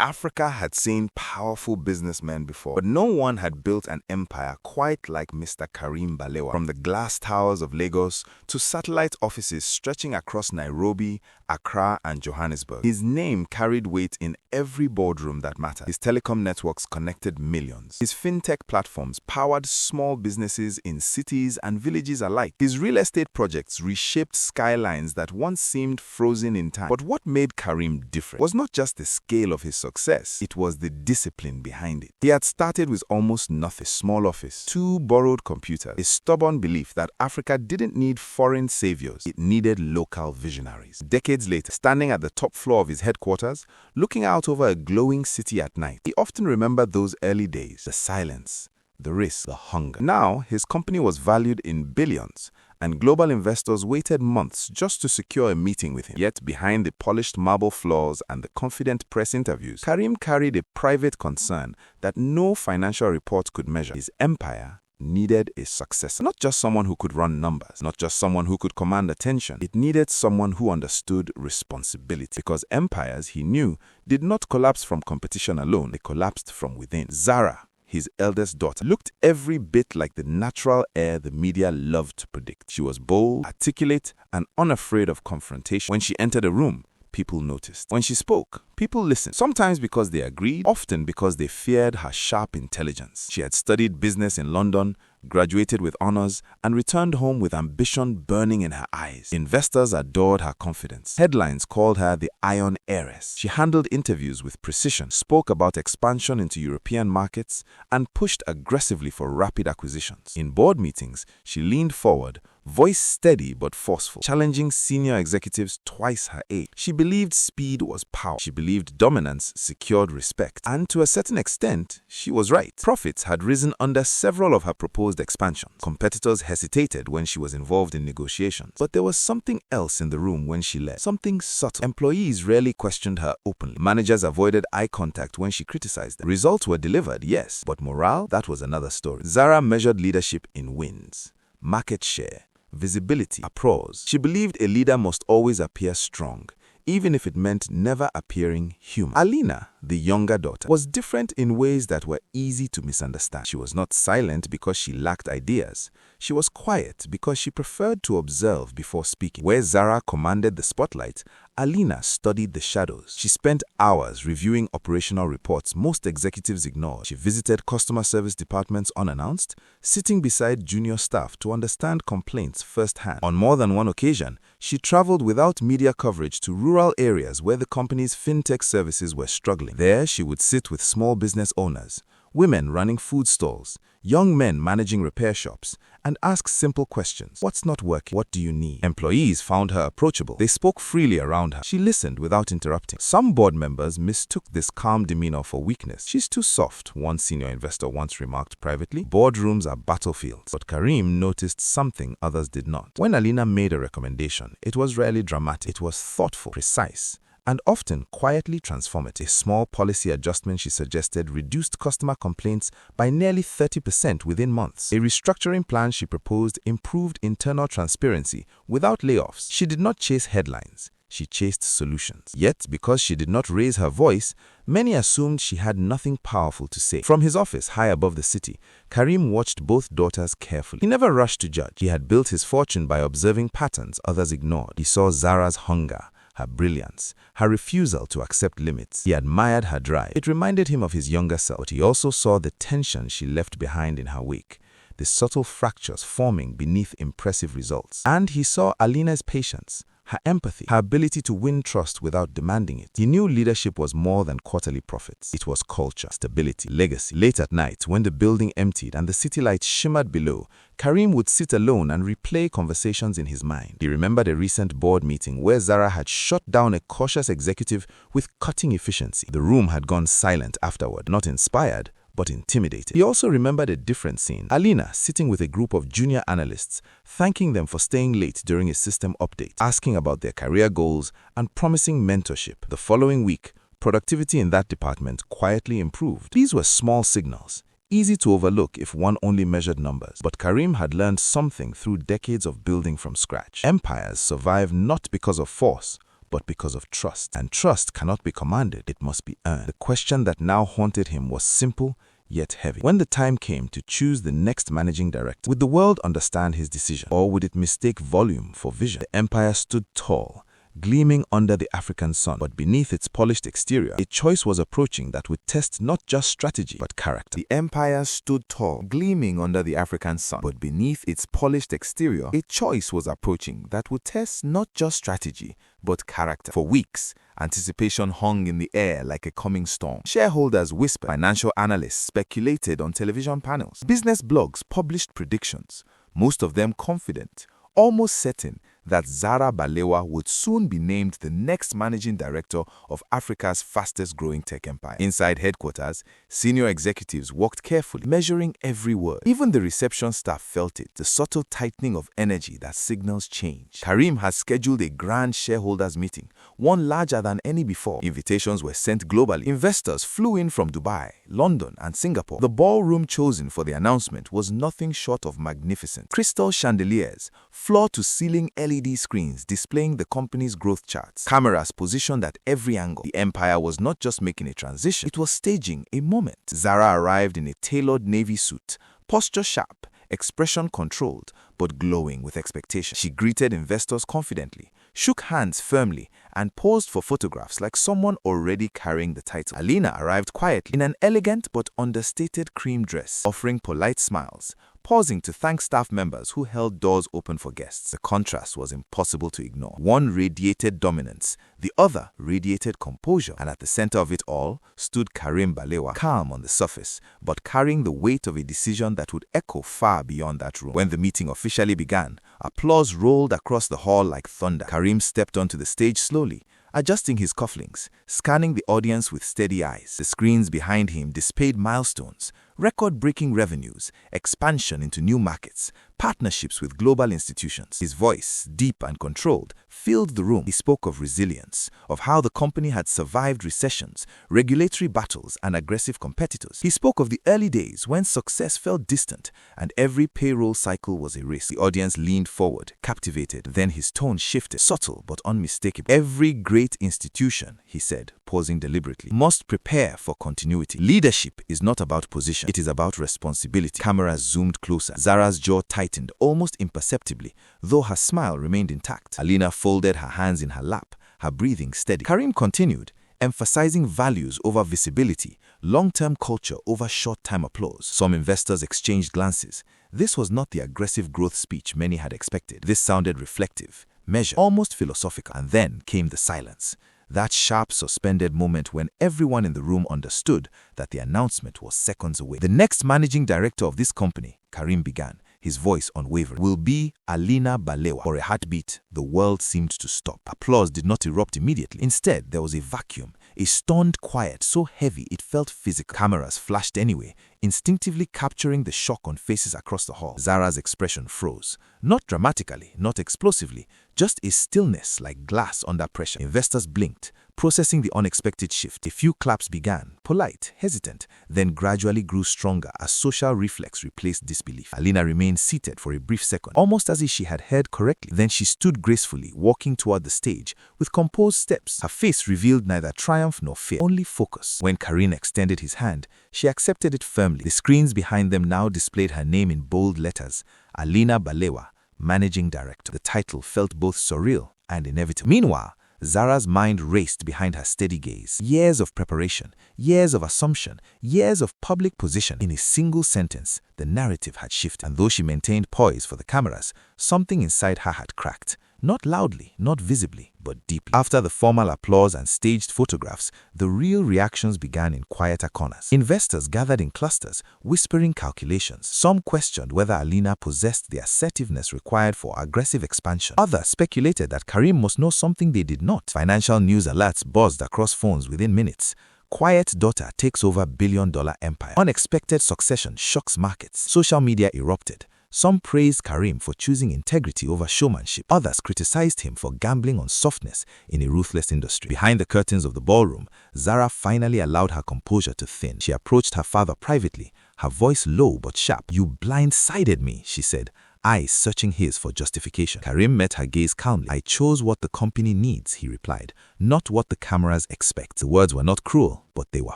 Africa had seen powerful businessmen before, but no one had built an empire quite like Mr. Karim Balewa. From the glass towers of Lagos to satellite offices stretching across Nairobi, Accra, and Johannesburg, his name carried weight in every boardroom that mattered. His telecom networks connected millions. His fintech platforms powered small businesses in cities and villages alike. His real estate projects reshaped skylines that once seemed frozen in time. But what made Karim different was not just the scale of his success, it was the discipline behind it. He had started with almost nothing: a small office, 2 borrowed computers, a stubborn belief that Africa didn't need foreign saviors, it needed local visionaries. Decades later, standing at the top floor of his headquarters, looking out over a glowing city at night, he often remembered those early days: the silence, the risk, the hunger. Now, his company was valued in billions, and global investors waited months just to secure a meeting with him. Yet, behind the polished marble floors and the confident press interviews, Karim carried a private concern that no financial report could measure. His empire needed a successor. Not just someone who could run numbers, not just someone who could command attention. It needed someone who understood responsibility. Because empires, he knew, did not collapse from competition alone. They collapsed from within. Zara, his eldest daughter, looked every bit like the natural heir the media loved to predict. She was bold, articulate, and unafraid of confrontation. When she entered a room, people noticed. When she spoke, people listened, sometimes because they agreed, often because they feared her sharp intelligence. She had studied business in London, graduated with honors, and returned home with ambition burning in her eyes. Investors adored her confidence. Headlines called her the Iron Heiress. She handled interviews with precision, spoke about expansion into European markets, and pushed aggressively for rapid acquisitions. In board meetings, she leaned forward, voice steady but forceful, challenging senior executives twice her age. She believed speed was power. She believed dominance secured respect. And to a certain extent, she was right. Profits had risen under several of her proposed expansions. Competitors hesitated when she was involved in negotiations. But there was something else in the room when she led. Something subtle. Employees rarely questioned her openly. Managers avoided eye contact when she criticized them. Results were delivered, yes, but morale, that was another story. Zara measured leadership in wins, market share, visibility, applause. She believed a leader must always appear strong, even if it meant never appearing human. Alina, the younger daughter, was different in ways that were easy to misunderstand. She was not silent because she lacked ideas. She was quiet because she preferred to observe before speaking. Where Zara commanded the spotlight, Alina studied the shadows. She spent hours reviewing operational reports most executives ignored. She visited customer service departments unannounced, sitting beside junior staff to understand complaints firsthand. On more than one occasion, she traveled without media coverage to rural areas where the company's fintech services were struggling. There, she would sit with small business owners, women running food stalls, young men managing repair shops, and ask simple questions. What's not working? What do you need? Employees found her approachable. They spoke freely around her. She listened without interrupting. Some board members mistook this calm demeanor for weakness. She's too soft, one senior investor once remarked privately. Boardrooms are battlefields. But Karim noticed something others did not. When Alina made a recommendation, it was rarely dramatic. It was thoughtful, precise, and often quietly transformative. A small policy adjustment she suggested reduced customer complaints by nearly 30% within months. A restructuring plan she proposed improved internal transparency without layoffs. She did not chase headlines. She chased solutions. Yet, because she did not raise her voice, many assumed she had nothing powerful to say. From his office high above the city, Karim watched both daughters carefully. He never rushed to judge. He had built his fortune by observing patterns others ignored. He saw Zara's hunger, her brilliance, her refusal to accept limits. He admired her drive. It reminded him of his younger self, but he also saw the tension she left behind in her wake, the subtle fractures forming beneath impressive results. And he saw Alina's patience, her empathy, her ability to win trust without demanding it. He knew leadership was more than quarterly profits. It was culture, stability, legacy. Late at night, when the building emptied and the city lights shimmered below, Karim would sit alone and replay conversations in his mind. He remembered a recent board meeting where Zara had shut down a cautious executive with cutting efficiency. The room had gone silent afterward, not inspired, but intimidated. He also remembered a different scene. Alina sitting with a group of junior analysts, thanking them for staying late during a system update, asking about their career goals, and promising mentorship. The following week, productivity in that department quietly improved. These were small signals, easy to overlook if one only measured numbers. But Karim had learned something through decades of building from scratch. Empires survive not because of force, but because of trust. And trust cannot be commanded, it must be earned. The question that now haunted him was simple, yet heavy. When the time came to choose the next managing director, would the world understand his decision, or would it mistake volume for vision? The empire stood tall, gleaming under the African sun, but beneath its polished exterior, a choice was approaching that would test not just strategy, but character. The empire stood tall, gleaming under the African sun, but beneath its polished exterior, a choice was approaching that would test not just strategy, but character. For weeks, anticipation hung in the air like a coming storm. Shareholders whispered, financial analysts speculated on television panels, business blogs published predictions, most of them confident, almost certain that Zara Balewa would soon be named the next managing director of Africa's fastest-growing tech empire. Inside headquarters, senior executives walked carefully, measuring every word. Even the reception staff felt it, the subtle tightening of energy that signals change. Karim had scheduled a grand shareholders meeting, one larger than any before. Invitations were sent globally. Investors flew in from Dubai, London, and Singapore. The ballroom chosen for the announcement was nothing short of magnificent. Crystal chandeliers, floor-to-ceiling LED screens displaying the company's growth charts, cameras positioned at every angle. The empire was not just making a transition, it was staging a moment. Zara arrived in a tailored navy suit, posture sharp, expression controlled, but glowing with expectation. She greeted investors confidently, shook hands firmly, and posed for photographs like someone already carrying the title. Alina arrived quietly in an elegant but understated cream dress, offering polite smiles, pausing to thank staff members who held doors open for guests. The contrast was impossible to ignore. One radiated dominance, the other radiated composure, and at the center of it all stood Karim Balewa, calm on the surface, but carrying the weight of a decision that would echo far beyond that room. When the meeting officially began, applause rolled across the hall like thunder. Karim stepped onto the stage slowly, adjusting his cufflinks, scanning the audience with steady eyes. The screens behind him displayed milestones, record-breaking revenues, expansion into new markets, partnerships with global institutions. His voice, deep and controlled, filled the room. He spoke of resilience, of how the company had survived recessions, regulatory battles, and aggressive competitors. He spoke of the early days when success felt distant and every payroll cycle was a risk. The audience leaned forward, captivated. Then his tone shifted, subtle but unmistakable. Every great institution, he said, pausing deliberately, must prepare for continuity. Leadership is not about position, it is about responsibility. Cameras zoomed closer. Zara's jaw tightened almost imperceptibly, though her smile remained intact. Alina folded her hands in her lap, her breathing steady. Karim continued, emphasizing values over visibility, long-term culture over short-term applause. Some investors exchanged glances. This was not the aggressive growth speech many had expected. This sounded reflective, measured, almost philosophical. And then came the silence. That sharp, suspended moment when everyone in the room understood that the announcement was seconds away. The next managing director of this company, Karim began, his voice unwavering, will be Alina Balewa. For a heartbeat, the world seemed to stop. Applause did not erupt immediately. Instead, there was a vacuum, a stunned quiet so heavy it felt physical. Cameras flashed anyway, instinctively capturing the shock on faces across the hall. Zara's expression froze. Not dramatically, not explosively, just a stillness like glass under pressure. Investors blinked, processing the unexpected shift. A few claps began, polite, hesitant, then gradually grew stronger as social reflex replaced disbelief. Alina remained seated for a brief second, almost as if she had heard correctly. Then she stood gracefully, walking toward the stage with composed steps. Her face revealed neither triumph nor fear, only focus. When Karim extended his hand, she accepted it firmly. The screens behind them now displayed her name in bold letters, Alina Balewa, Managing Director. The title felt both surreal and inevitable. Meanwhile, Zara's mind raced behind her steady gaze. Years of preparation, years of assumption, years of public position. In a single sentence, the narrative had shifted. And though she maintained poise for the cameras, something inside her had cracked. Not loudly, not visibly, but deeply. After the formal applause and staged photographs, the real reactions began in quieter corners. Investors gathered in clusters, whispering calculations. Some questioned whether Alina possessed the assertiveness required for aggressive expansion. Others speculated that Karim must know something they did not. Financial news alerts buzzed across phones within minutes. Quiet daughter takes over billion-dollar empire. Unexpected succession shocks markets. Social media erupted. Some praised Karim for choosing integrity over showmanship. Others criticized him for gambling on softness in a ruthless industry. Behind the curtains of the ballroom, Zara finally allowed her composure to thin. She approached her father privately, her voice low but sharp. "You blindsided me," she said. eyes searching his for justification. Karim met her gaze calmly. "I chose what the company needs," he replied, "not what the cameras expect." The words were not cruel, but they were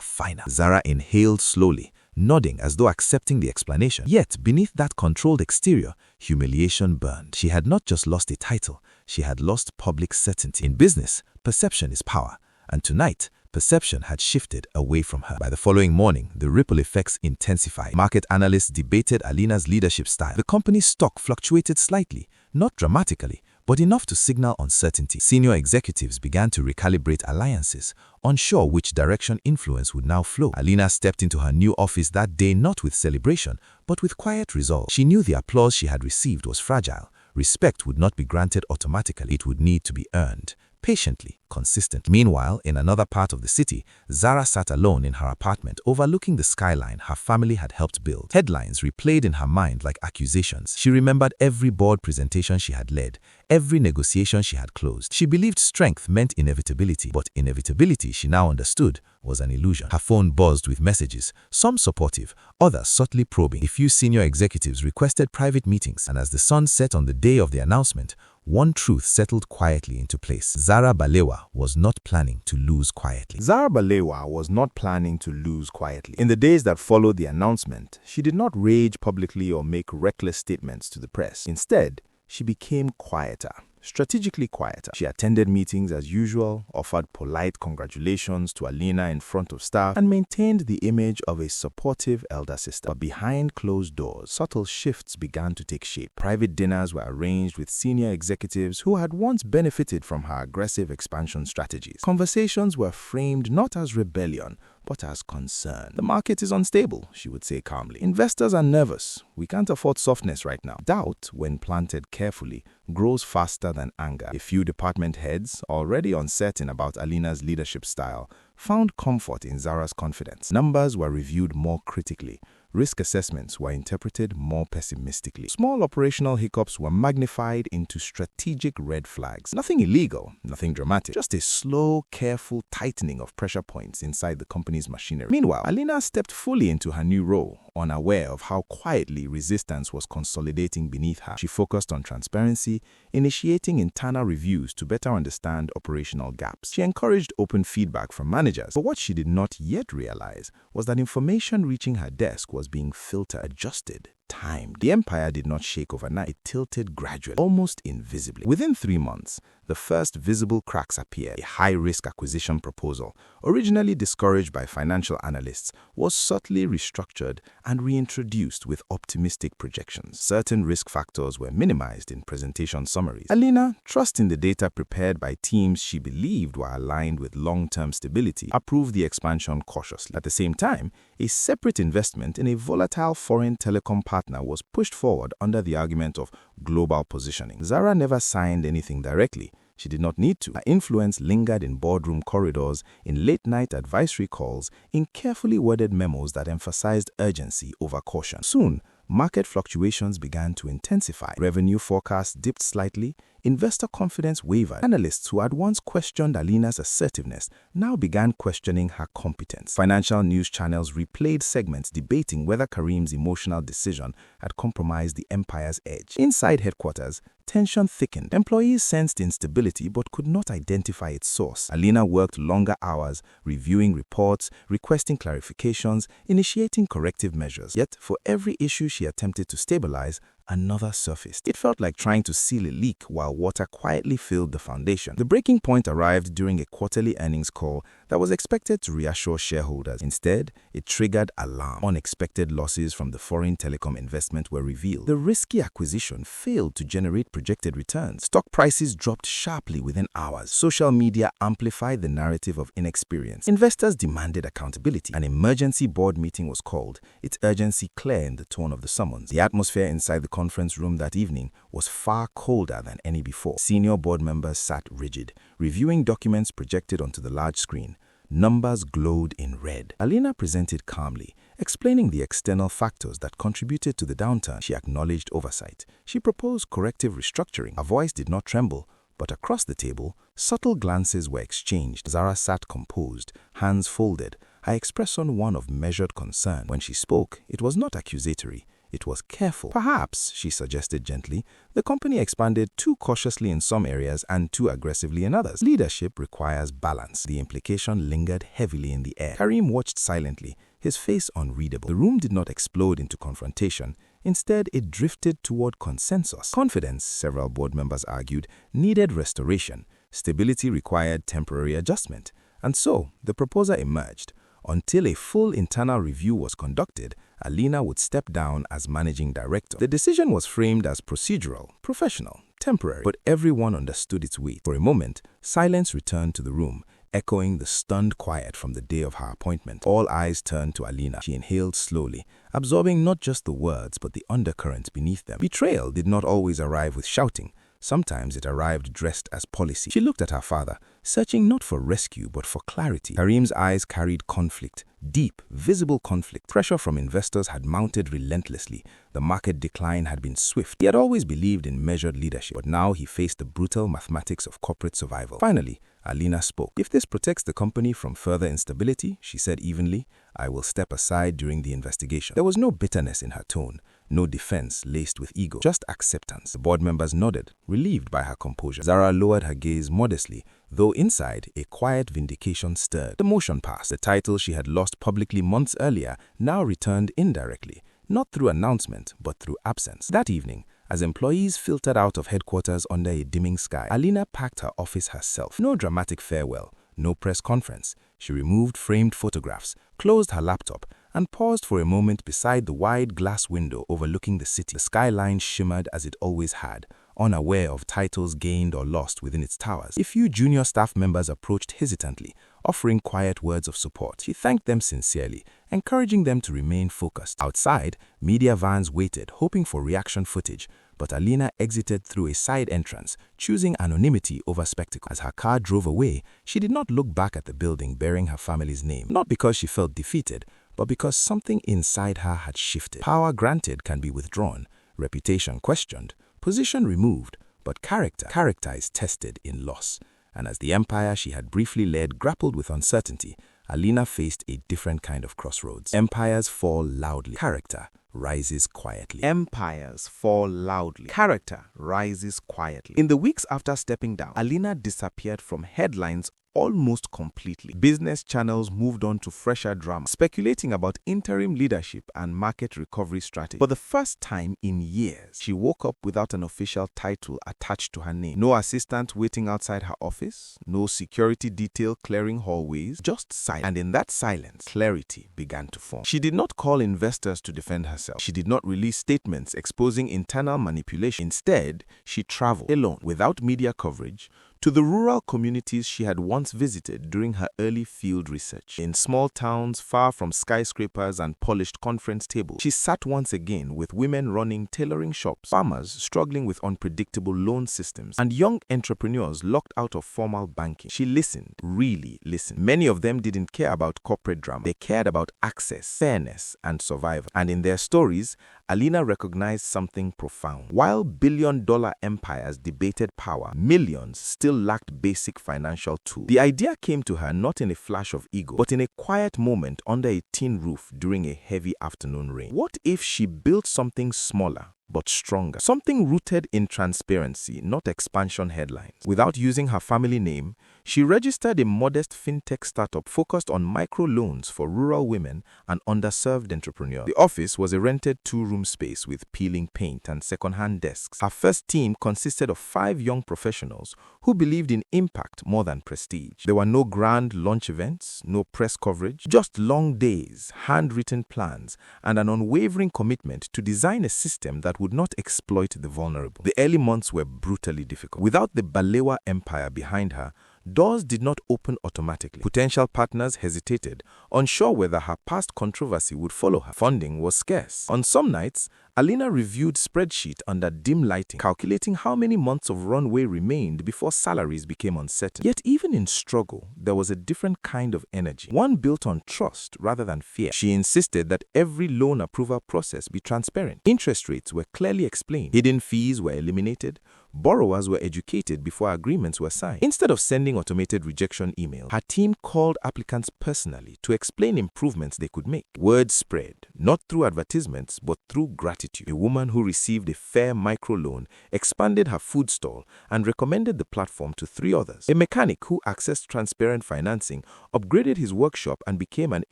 final. Zara inhaled slowly, nodding as though accepting the explanation. Yet, beneath that controlled exterior, humiliation burned. She had not just lost a title, she had lost public certainty. In business, perception is power, and tonight, perception had shifted away from her. By the following morning, the ripple effects intensified. Market analysts debated Alina's leadership style. The company's stock fluctuated slightly, not dramatically, but enough to signal uncertainty. Senior executives began to recalibrate alliances, unsure which direction influence would now flow. Alina stepped into her new office that day not with celebration, but with quiet resolve. She knew the applause she had received was fragile. Respect would not be granted automatically. It would need to be earned. Patiently, consistently. Meanwhile, in another part of the city, Zara sat alone in her apartment, overlooking the skyline her family had helped build. Headlines replayed in her mind like accusations. She remembered every board presentation she had led, every negotiation she had closed. She believed strength meant inevitability, but inevitability, she now understood, was an illusion. Her phone buzzed with messages, some supportive, others subtly probing. A few senior executives requested private meetings, and as the sun set on the day of the announcement, one truth settled quietly into place. Zara Balewa was not planning to lose quietly. Zara Balewa was not planning to lose quietly. In the days that followed the announcement, she did not rage publicly or make reckless statements to the press. Instead, she became quieter. Strategically quieter. She attended meetings as usual, offered polite congratulations to Alina in front of staff, and maintained the image of a supportive elder sister. But behind closed doors, subtle shifts began to take shape. Private dinners were arranged with senior executives who had once benefited from her aggressive expansion strategies. Conversations were framed not as rebellion, but as concern. "The market is unstable," she would say calmly. "Investors are nervous. We can't afford softness right now." Doubt, when planted carefully, grows faster than anger. A few department heads, already uncertain about Alina's leadership style, found comfort in Zara's confidence. Numbers were reviewed more critically. Risk assessments were interpreted more pessimistically. Small operational hiccups were magnified into strategic red flags. Nothing illegal, nothing dramatic, just a slow, careful tightening of pressure points inside the company's machinery. Meanwhile, Alina stepped fully into her new role, unaware of how quietly resistance was consolidating beneath her. She focused on transparency, initiating internal reviews to better understand operational gaps. She encouraged open feedback from managers, but what she did not yet realize was that information reaching her desk was being filtered, adjusted, timed. The empire did not shake overnight. It tilted gradually, almost invisibly. Within 3 months, the first visible cracks appeared. A high-risk acquisition proposal, originally discouraged by financial analysts, was subtly restructured and reintroduced with optimistic projections. Certain risk factors were minimized in presentation summaries. Alina, trusting the data prepared by teams she believed were aligned with long-term stability, approved the expansion cautiously. At the same time, a separate investment in a volatile foreign telecom partner was pushed forward under the argument of global positioning. Zara never signed anything directly. She did not need to. Her influence lingered in boardroom corridors, in late-night advisory calls, in carefully worded memos that emphasized urgency over caution. Soon, market fluctuations began to intensify. Revenue forecasts dipped slightly. Investor confidence wavered. Analysts who had once questioned Alina's assertiveness now began questioning her competence. Financial news channels replayed segments debating whether Karim's emotional decision had compromised the empire's edge. Inside headquarters, tension thickened. Employees sensed instability but could not identify its source. Alina worked longer hours, reviewing reports, requesting clarifications, initiating corrective measures. Yet, for every issue she attempted to stabilize, another surfaced. It felt like trying to seal a leak while water quietly filled the foundation. The breaking point arrived during a quarterly earnings call that was expected to reassure shareholders. Instead, it triggered alarm. Unexpected losses from the foreign telecom investment were revealed. The risky acquisition failed to generate projected returns. Stock prices dropped sharply within hours. Social media amplified the narrative of inexperience. Investors demanded accountability. An emergency board meeting was called, its urgency clear in the tone of the summons. The atmosphere inside the conference room that evening was far colder than any before. Senior board members sat rigid, reviewing documents projected onto the large screen. Numbers glowed in red. Alina presented calmly, explaining the external factors that contributed to the downturn. She acknowledged oversight. She proposed corrective restructuring. Her voice did not tremble, but across the table, subtle glances were exchanged. Zara sat composed, hands folded, her expression one of measured concern. When she spoke, it was not accusatory. It was careful. Perhaps, she suggested gently, the company expanded too cautiously in some areas and too aggressively in others. Leadership requires balance. The implication lingered heavily in the air. Karim watched silently, his face unreadable. The room did not explode into confrontation. Instead, it drifted toward consensus. Confidence, several board members argued, needed restoration. Stability required temporary adjustment. And so, the proposal emerged. Until a full internal review was conducted, Alina would step down as managing director. The decision was framed as procedural, professional, temporary, but everyone understood its weight. For a moment, silence returned to the room, echoing the stunned quiet from the day of her appointment. All eyes turned to Alina. She inhaled slowly, absorbing not just the words but the undercurrent beneath them. Betrayal did not always arrive with shouting. Sometimes it arrived dressed as policy. She looked at her father, searching not for rescue but for clarity. Karim's eyes carried conflict, deep, visible conflict. Pressure from investors had mounted relentlessly. The market decline had been swift. He had always believed in measured leadership, but now he faced the brutal mathematics of corporate survival. Finally, Alina spoke. "If this protects the company from further instability," she said evenly, "I will step aside during the investigation." There was no bitterness in her tone, no defense laced with ego, just acceptance. The board members nodded, relieved by her composure. Zara lowered her gaze modestly, though inside, a quiet vindication stirred. The motion passed. The title she had lost publicly months earlier now returned indirectly, not through announcement, but through absence. That evening, as employees filtered out of headquarters under a dimming sky, Alina packed her office herself. No dramatic farewell, no press conference. She removed framed photographs, closed her laptop, and paused for a moment beside the wide glass window overlooking the city. The skyline shimmered as it always had, unaware of titles gained or lost within its towers. A few junior staff members approached hesitantly, offering quiet words of support. She thanked them sincerely, encouraging them to remain focused. Outside, media vans waited, hoping for reaction footage, but Alina exited through a side entrance, choosing anonymity over spectacle. As her car drove away, she did not look back at the building bearing her family's name, not because she felt defeated, but because something inside her had shifted. Power granted can be withdrawn, reputation questioned, position removed, but character is tested in loss. And as the empire she had briefly led grappled with uncertainty, Alina faced a different kind of crossroads. Empires fall loudly. Character rises quietly. Empires fall loudly. Character rises quietly. In the weeks after stepping down, Alina disappeared from headlines almost completely. Business channels moved on to fresher drama, speculating about interim leadership and market recovery strategy. For the first time in years, she woke up without an official title attached to her name. No assistant waiting outside her office, no security detail clearing hallways, just silence. And in that silence, clarity began to form. She did not call investors to defend herself. She did not release statements exposing internal manipulation. Instead, she traveled alone, without media coverage, to the rural communities she had once visited during her early field research. In small towns far from skyscrapers and polished conference tables, she sat once again with women running tailoring shops, farmers struggling with unpredictable loan systems, and young entrepreneurs locked out of formal banking. She listened, really listened. Many of them didn't care about corporate drama. They cared about access, fairness, and survival. And in their stories, Alina recognized something profound. While billion-dollar empires debated power, millions still lacked basic financial tools. The idea came to her not in a flash of ego, but in a quiet moment under a tin roof during a heavy afternoon rain. What if she built something smaller but stronger? Something rooted in transparency, not expansion headlines. Without using her family name, she registered a modest fintech startup focused on microloans for rural women and underserved entrepreneurs. The office was a rented two-room space with peeling paint and second-hand desks. Her first team consisted of 5 young professionals who believed in impact more than prestige. There were no grand launch events, no press coverage, just long days, handwritten plans, and an unwavering commitment to design a system that would not exploit the vulnerable. The early months were brutally difficult. Without the Balewa empire behind her, doors did not open automatically. Potential partners hesitated, unsure whether her past controversy would follow her. Funding was scarce. On some nights, Alina reviewed spreadsheets under dim lighting, calculating how many months of runway remained before salaries became uncertain. Yet even in struggle, there was a different kind of energy, one built on trust rather than fear. She insisted that every loan approval process be transparent. Interest rates were clearly explained. Hidden fees were eliminated. Borrowers were educated before agreements were signed. Instead of sending automated rejection emails, her team called applicants personally to explain improvements they could make. Word spread, not through advertisements, but through gratitude. A woman who received a fair microloan expanded her food stall and recommended the platform to 3 others. A mechanic who accessed transparent financing upgraded his workshop and became an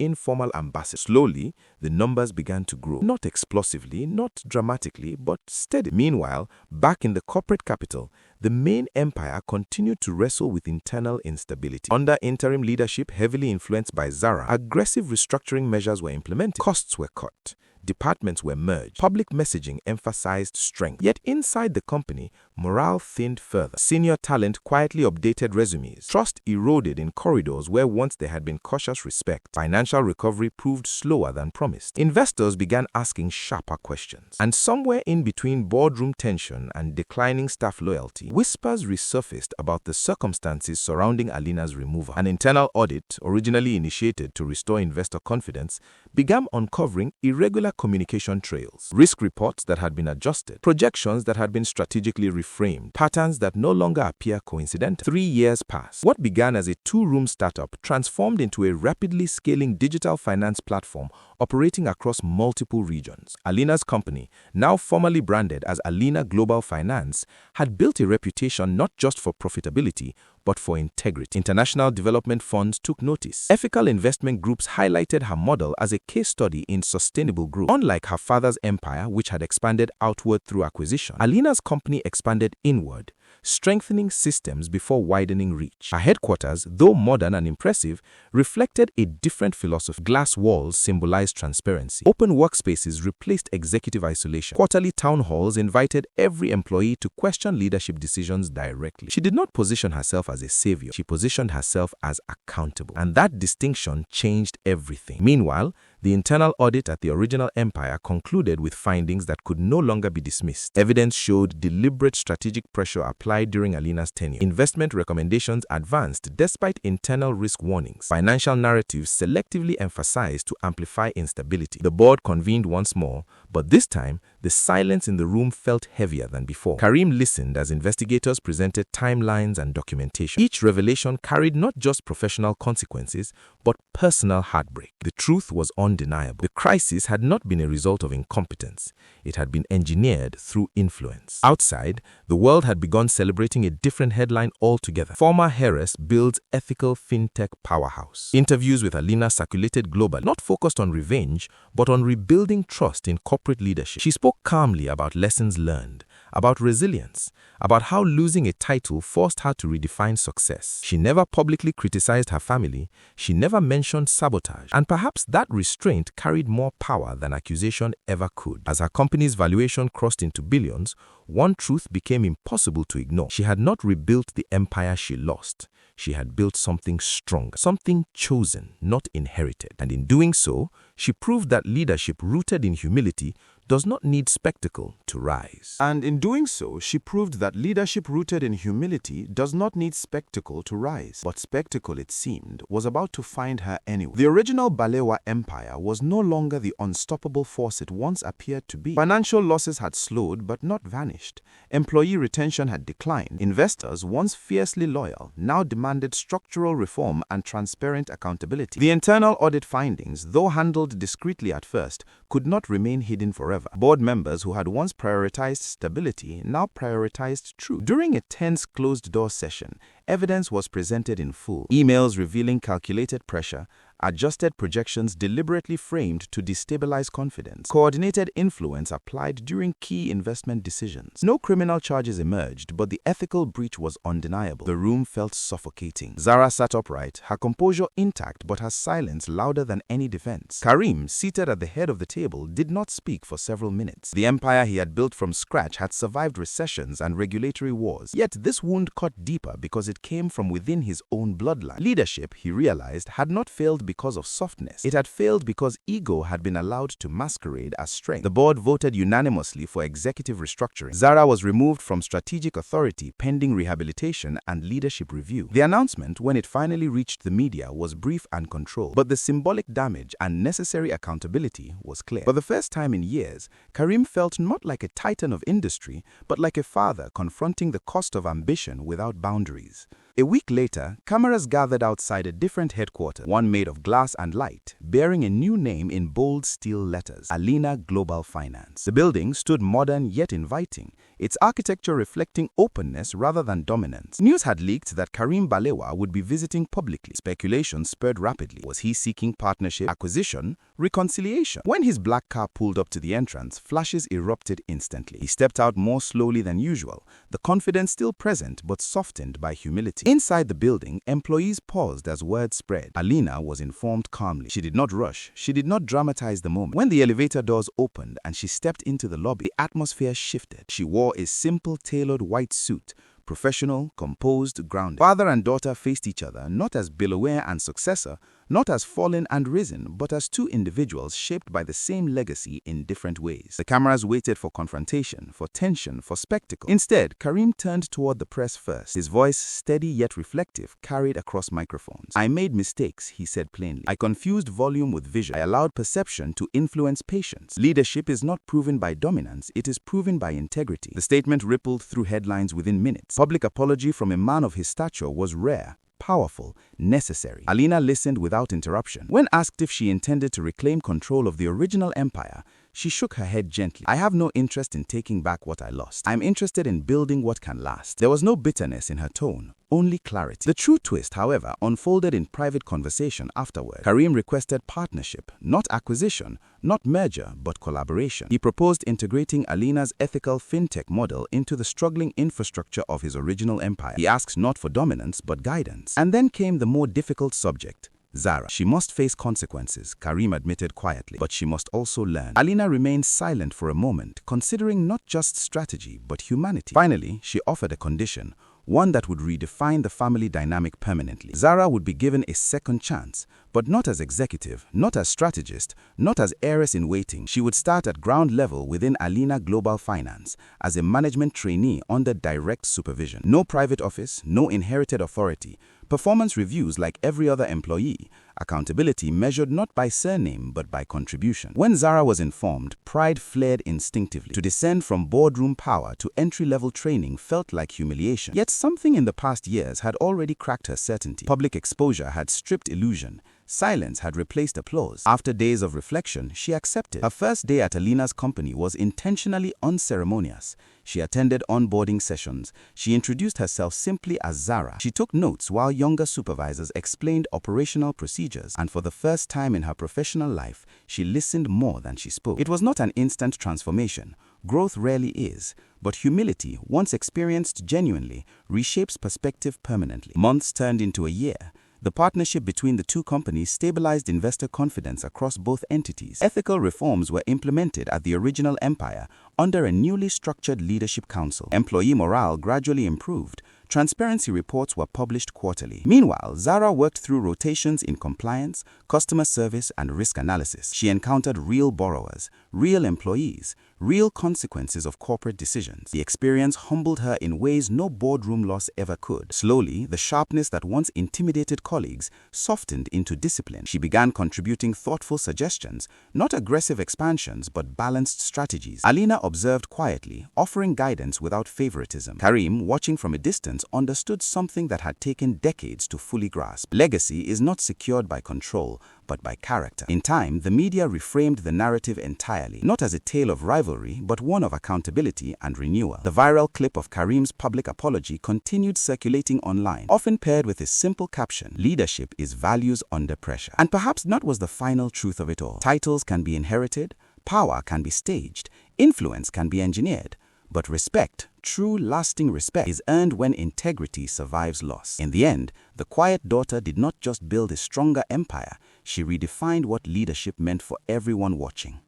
informal ambassador. Slowly, the numbers began to grow. Not explosively, not dramatically, but steady. Meanwhile, back in the corporate capital, the main empire continued to wrestle with internal instability. Under interim leadership heavily influenced by Zara, aggressive restructuring measures were implemented. Costs were cut. Departments were merged. Public messaging emphasized strength. Yet inside the company, morale thinned further. Senior talent quietly updated resumes. Trust eroded in corridors where once there had been cautious respect. Financial recovery proved slower than promised. Investors began asking sharper questions. And somewhere in between boardroom tension and declining staff loyalty, whispers resurfaced about the circumstances surrounding Alina's removal. An internal audit, originally initiated to restore investor confidence, began uncovering irregular communication trails, risk reports that had been adjusted, projections that had been strategically reframed, patterns that no longer appear coincidental. 3 years passed. What began as a 2-room startup transformed into a rapidly scaling digital finance platform operating across multiple regions. Alina's company, now formally branded as Alina Global Finance, had built a reputation not just for profitability, but for integrity. International development funds took notice. Ethical investment groups highlighted her model as a case study in sustainable growth. Unlike her father's empire, which had expanded outward through acquisition, Alina's company expanded inward, strengthening systems before widening reach. Her headquarters, though modern and impressive, reflected a different philosophy. Glass walls symbolized transparency. Open workspaces replaced executive isolation. Quarterly town halls invited every employee to question leadership decisions directly. She did not position herself as a savior. She positioned herself as accountable. And that distinction changed everything. Meanwhile, the internal audit at the original empire concluded with findings that could no longer be dismissed. Evidence showed deliberate strategic pressure applied during Alina's tenure. Investment recommendations advanced despite internal risk warnings. Financial narratives selectively emphasized to amplify instability. The board convened once more, but this time, the silence in the room felt heavier than before. Karim listened as investigators presented timelines and documentation. Each revelation carried not just professional consequences, but personal heartbreak. The truth was undeniable. The crisis had not been a result of incompetence. It had been engineered through influence. Outside, the world had begun celebrating a different headline altogether. Former heiress builds ethical fintech powerhouse. Interviews with Alina circulated globally, not focused on revenge, but on rebuilding trust in corporate leadership. She spoke calmly about lessons learned, about resilience, about how losing a title forced her to redefine success. She never publicly criticized her family. She never mentioned sabotage. And perhaps that restraint carried more power than accusation ever could. As her company's valuation crossed into billions, one truth became impossible to ignore. She had not rebuilt the empire she lost. She had built something stronger, something chosen, not inherited. And in doing so, she proved that leadership rooted in humility does not need spectacle to rise. And in doing so, she proved that leadership rooted in humility does not need spectacle to rise. But spectacle, it seemed, was about to find her anyway. The original Balewa Empire was no longer the unstoppable force it once appeared to be. Financial losses had slowed but not vanished. Employee retention had declined. Investors, once fiercely loyal, now demanded structural reform and transparent accountability. The internal audit findings, though handled discreetly at first, could not remain hidden forever. Board members who had once prioritized stability now prioritized truth. During a tense closed-door session, evidence was presented in full. Emails revealing calculated pressure, adjusted projections deliberately framed to destabilize confidence, coordinated influence applied during key investment decisions. No criminal charges emerged, but the ethical breach was undeniable. The room felt suffocating. Zara sat upright, her composure intact but her silence louder than any defense. Karim, seated at the head of the table, did not speak for several minutes. The empire he had built from scratch had survived recessions and regulatory wars. Yet this wound cut deeper because it came from within his own bloodline. Leadership, he realized, had not failed because of softness. It had failed because ego had been allowed to masquerade as strength. The board voted unanimously for executive restructuring. Zara was removed from strategic authority pending rehabilitation and leadership review. The announcement, when it finally reached the media, was brief and controlled, but the symbolic damage and necessary accountability was clear. For the first time in years, Karim felt not like a titan of industry, but like a father confronting the cost of ambition without boundaries. A week later, cameras gathered outside a different headquarters, one made of glass and light, bearing a new name in bold steel letters, Alina Global Finance. The building stood modern yet inviting, its architecture reflecting openness rather than dominance. News had leaked that Karim Balewa would be visiting publicly. Speculation spurred rapidly. Was he seeking partnership, acquisition, reconciliation? When his black car pulled up to the entrance, flashes erupted instantly. He stepped out more slowly than usual, the confidence still present but softened by humility. Inside the building, employees paused as word spread. Alina was informed calmly. She did not rush. She did not dramatize the moment. When the elevator doors opened and she stepped into the lobby, the atmosphere shifted. She wore a simple tailored white suit, professional, composed, grounded. Father and daughter faced each other not as Billionaire and successor, not as fallen and risen, but as two individuals shaped by the same legacy in different ways. The cameras waited for confrontation, for tension, for spectacle. Instead, Karim turned toward the press first. His voice, steady yet reflective, carried across microphones. "I made mistakes," he said plainly. "I confused volume with vision. I allowed perception to influence patience. Leadership is not proven by dominance, it is proven by integrity." The statement rippled through headlines within minutes. Public apology from a man of his stature was rare, powerful, necessary. Alina listened without interruption. When asked if she intended to reclaim control of the original empire, she shook her head gently. "I have no interest in taking back what I lost. I'm interested in building what can last." There was no bitterness in her tone, only clarity. The true twist, however, unfolded in private conversation afterward. Karim requested partnership, not acquisition, not merger, but collaboration. He proposed integrating Alina's ethical fintech model into the struggling infrastructure of his original empire. He asked not for dominance, but guidance. And then came the more difficult subject: Zara. She must face consequences, Karim admitted quietly, but she must also learn. Alina remained silent for a moment, considering not just strategy, but humanity. Finally, she offered a condition, one that would redefine the family dynamic permanently. Zara would be given a second chance, but not as executive, not as strategist, not as heiress-in-waiting. She would start at ground level within Alina Global Finance, as a management trainee under direct supervision. No private office, no inherited authority. Performance reviews like every other employee. Accountability measured not by surname but by contribution. When Zara was informed, pride flared instinctively. To descend from boardroom power to entry-level training felt like humiliation. Yet something in the past years had already cracked her certainty. Public exposure had stripped illusion. Silence had replaced applause. After days of reflection, she accepted. Her first day at Alina's company was intentionally unceremonious. She attended onboarding sessions. She introduced herself simply as Zara. She took notes while younger supervisors explained operational procedures. And for the first time in her professional life, she listened more than she spoke. It was not an instant transformation. Growth rarely is. But humility, once experienced genuinely, reshapes perspective permanently. Months turned into a year. The partnership between the two companies stabilized investor confidence across both entities. Ethical reforms were implemented at the original empire under a newly structured leadership council. Employee morale gradually improved. Transparency reports were published quarterly. Meanwhile, Zara worked through rotations in compliance, customer service, and risk analysis. She encountered real borrowers, real employees, real consequences of corporate decisions. The experience humbled her in ways no boardroom loss ever could. Slowly, the sharpness that once intimidated colleagues softened into discipline. She began contributing thoughtful suggestions, not aggressive expansions, but balanced strategies. Alina observed quietly, offering guidance without favoritism. Karim, watching from a distance, understood something that had taken decades to fully grasp. Legacy is not secured by control, but by character. In time, the media reframed the narrative entirely, not as a tale of rivalry, but one of accountability and renewal. The viral clip of Karim's public apology continued circulating online, often paired with a simple caption: "Leadership is values under pressure." And perhaps that was the final truth of it all. Titles can be inherited, power can be staged, influence can be engineered. But respect, true lasting respect, is earned when integrity survives loss. In the end, the quiet daughter did not just build a stronger empire, she redefined what leadership meant for everyone watching.